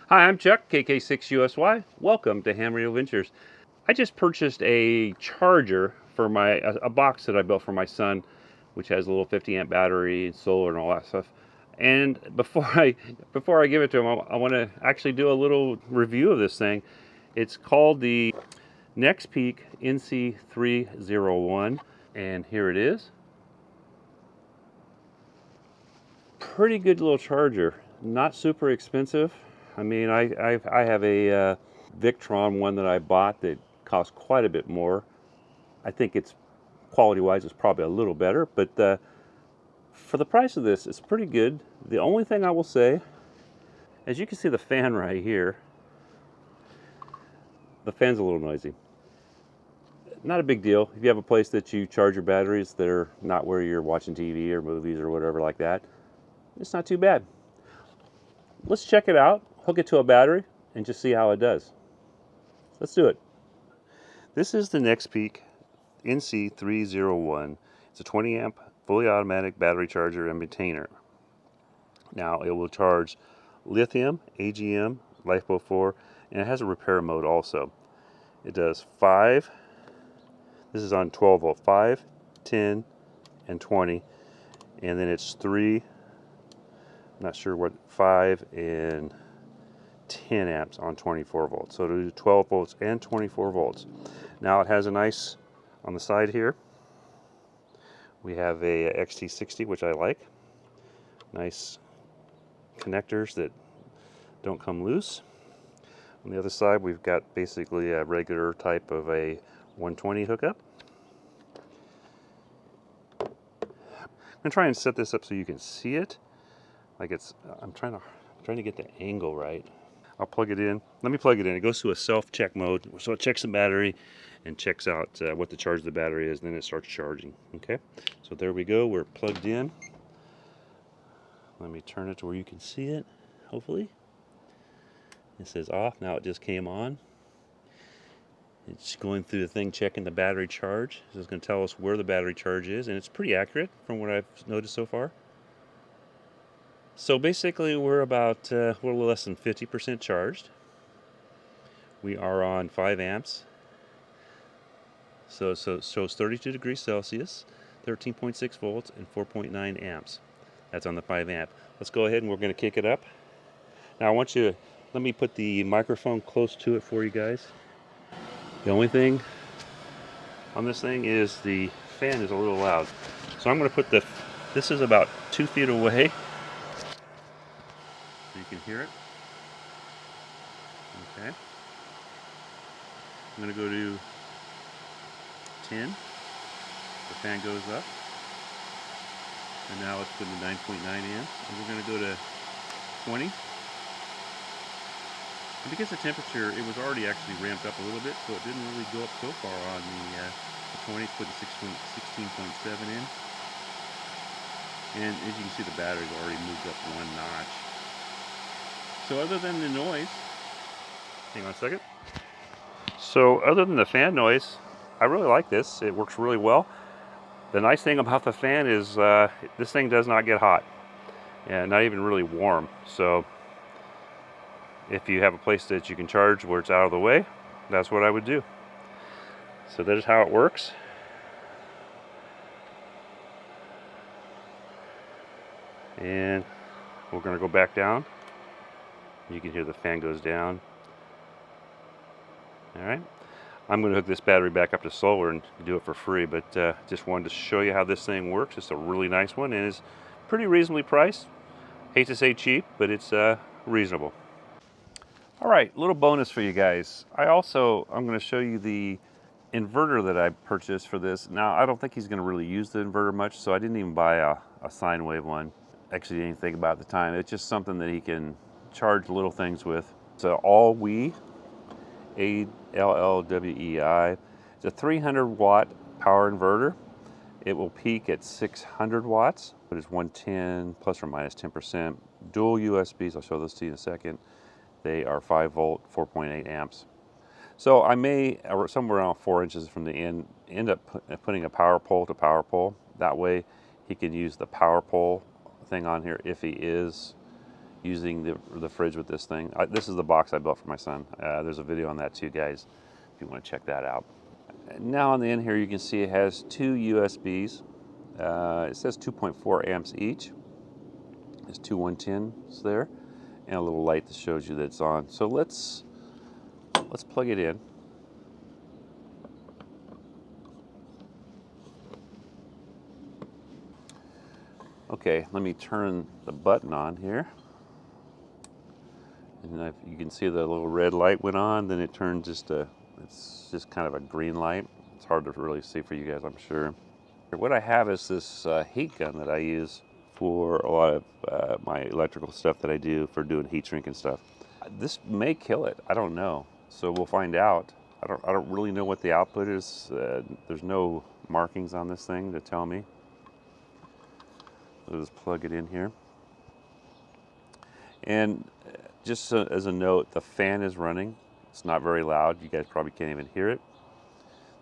Hi, I'm Chuck, KK6USY. Welcome to Hamrio Ventures. I just purchased a charger for a box that I built for my son, which has a little 50 amp battery, solar, and all that stuff. And before I give it to him, I want to actually do a little review of this thing. It's called the Nexpeak NC301, and here it is. Pretty good little charger, not super expensive. I mean, I have a Victron one that I bought that cost quite a bit more. I think it's quality-wise, it's probably a little better, but for the price of this, it's pretty good. The only thing I will say, as you can see the fan right here, the fan's a little noisy. Not a big deal. If you have a place that you charge your batteries that are not where you're watching TV or movies or whatever like that, it's not too bad. Let's check it out, hook it to a battery, and just see how it does. Let's do it. This is the Nexpeak NC301. It's a 20 amp fully automatic battery charger and maintainer. Now it will charge lithium, AGM, LiFePO 4, and it has a repair mode also. It does 5, this is on 12 volt, 5, 10, and 20, and then it's 3, I'm not sure what, 5 and 10 amps on 24 volts. So it'll do 12 volts and 24 volts. Now it has a nice, on the side here, we have a XT60, which I like. Nice connectors that don't come loose. On the other side, we've got basically a regular type of a 120 hookup. I'm gonna try and set this up so you can see it. Like it's, I'm trying to get the angle right. I'll plug it in. Let me plug it in. It goes to a self-check mode, so it checks the battery and checks out what the charge of the battery is, and then it starts charging. Okay, so there we go. We're plugged in. Let me turn it to where you can see it, hopefully. It says off. Now it just came on. It's going through the thing checking the battery charge. So it's going to tell us where the battery charge is, and it's pretty accurate from what I've noticed so far. So basically we're about a little less than 50% charged. We are on 5 amps. So it shows 32 degrees Celsius, 13.6 volts, and 4.9 amps. That's on the 5 amp. Let's go ahead and we're going to kick it up. Now I want you to, let me put the microphone close to it for you guys. The only thing on this thing is the fan is a little loud. So I'm going to put this is about 2 feet away. So you can hear it. Okay. I'm going to go to 10. The fan goes up. And now let's put in 9.9 amps. And we're going to go to 20. And because the temperature, it was already actually ramped up a little bit, so it didn't really go up so far on the 20, put 16.7 in. And as you can see, the battery's already moved up 1 notch. So other than the noise, hang on a second. So other than the fan noise, I really like this. It works really well. The nice thing about the fan is this thing does not get hot, and not even really warm. So if you have a place that you can charge where it's out of the way, that's what I would do. So that is how it works. And we're going to go back down. You can hear the fan goes down. All right. I'm going to hook this battery back up to solar and do it for free, but just wanted to show you how this thing works. It's a really nice one and is pretty reasonably priced. Hate to say cheap, but it's reasonable. All right, little bonus for you guys. I'm going to show you the inverter that I purchased for this. Now, I don't think he's going to really use the inverter much, so I didn't even buy a sine wave one. Actually, didn't even think about it at the time. It's just something that he can charge little things with. It's an Allwei, ALLWEI. It's a 300 watt power inverter. It will peak at 600 watts, but it's 110 plus or minus 10%. Dual USBs, I'll show those to you in a second. They are 5 volt, 4.8 amps. So I may, somewhere around 4 inches from the end up putting a power pole to power pole. That way he can use the power pole thing on here if he is using the fridge with this thing. This is the box I built for my son. There's a video on that too, guys, if you want to check that out. Now on the end here, you can see it has two USBs. It says 2.4 amps each. There's two 110s there, and a little light that shows you that it's on. So let's plug it in. Okay, let me turn the button on here. And you can see the little red light went on, then it turned it's just kind of a green light. It's hard to really see for you guys, I'm sure. What I have is this heat gun that I use for a lot of my electrical stuff that I do for doing heat shrink and stuff. This may kill it, I don't know. So we'll find out. I don't really know what the output is. There's no markings on this thing to tell me. I'll just plug it in here. And just as a note, the fan is running. It's not very loud. You guys probably can't even hear it.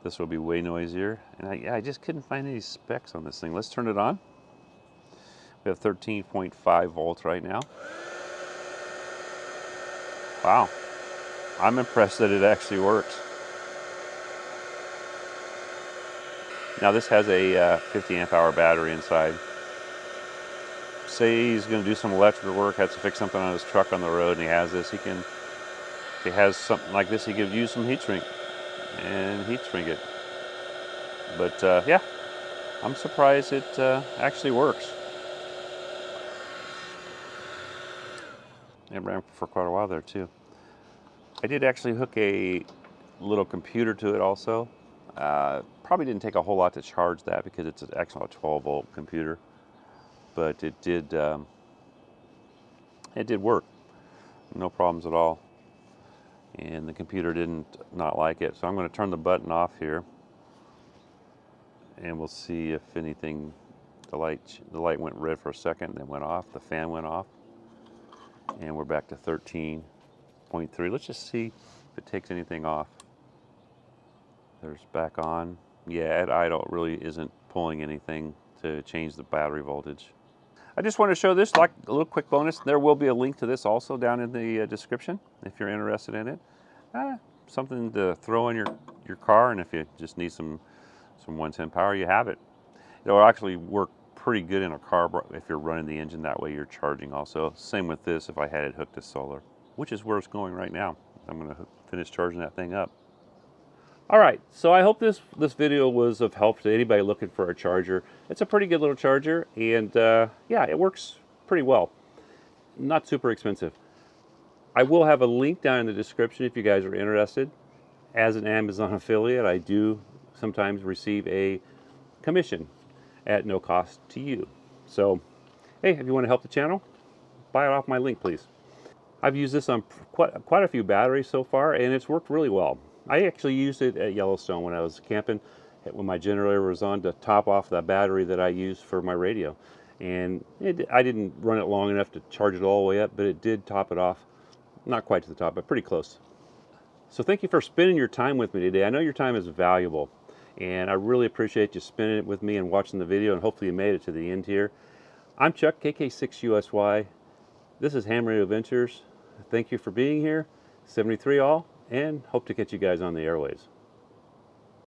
This will be way noisier. And I just couldn't find any specs on this thing. Let's turn it on. We have 13.5 volts right now. Wow. I'm impressed that it actually works. Now this has a 50 amp hour battery inside. Say he's going to do some electrical work, has to fix something on his truck on the road, and he has this. If he has something like this, he could use some heat shrink and heat shrink it. But yeah, I'm surprised it actually works. It ran for quite a while there too. I did actually hook a little computer to it also. Probably didn't take a whole lot to charge that because it's actually a 12 volt computer, but it did work. No problems at all. And the computer didn't not like it. So I'm going to turn the button off here, and we'll see if anything. The light went red for a second, then went off. The fan went off, and we're back to 13.3. Let's just see if it takes anything off. There's back on. Yeah, at idle really isn't pulling anything to change the battery voltage. I just want to show this, like a little quick bonus. There will be a link to this also down in the description if you're interested in it. Something to throw in your car, and if you just need some 110 power, you have it. It'll actually work pretty good in a car if you're running the engine. That way you're charging also. Same with this if I had it hooked to solar, which is where it's going right now. I'm going to finish charging that thing up. All right, so I hope this video was of help to anybody looking for a charger. It's a pretty good little charger, and yeah, it works pretty well. Not super expensive. I will have a link down in the description if you guys are interested. As an Amazon affiliate, I do sometimes receive a commission at no cost to you. So, hey, if you want to help the channel, buy it off my link, please. I've used this on quite a few batteries so far, and it's worked really well. I actually used it at Yellowstone when I was camping, when my generator was on, to top off the battery that I used for my radio. And I didn't run it long enough to charge it all the way up, but it did top it off. Not quite to the top, but pretty close. So thank you for spending your time with me today. I know your time is valuable, and I really appreciate you spending it with me and watching the video, and hopefully you made it to the end here. I'm Chuck, KK6USY. This is Ham Radio Adventures. Thank you for being here. 73 all, and hope to catch you guys on the airwaves.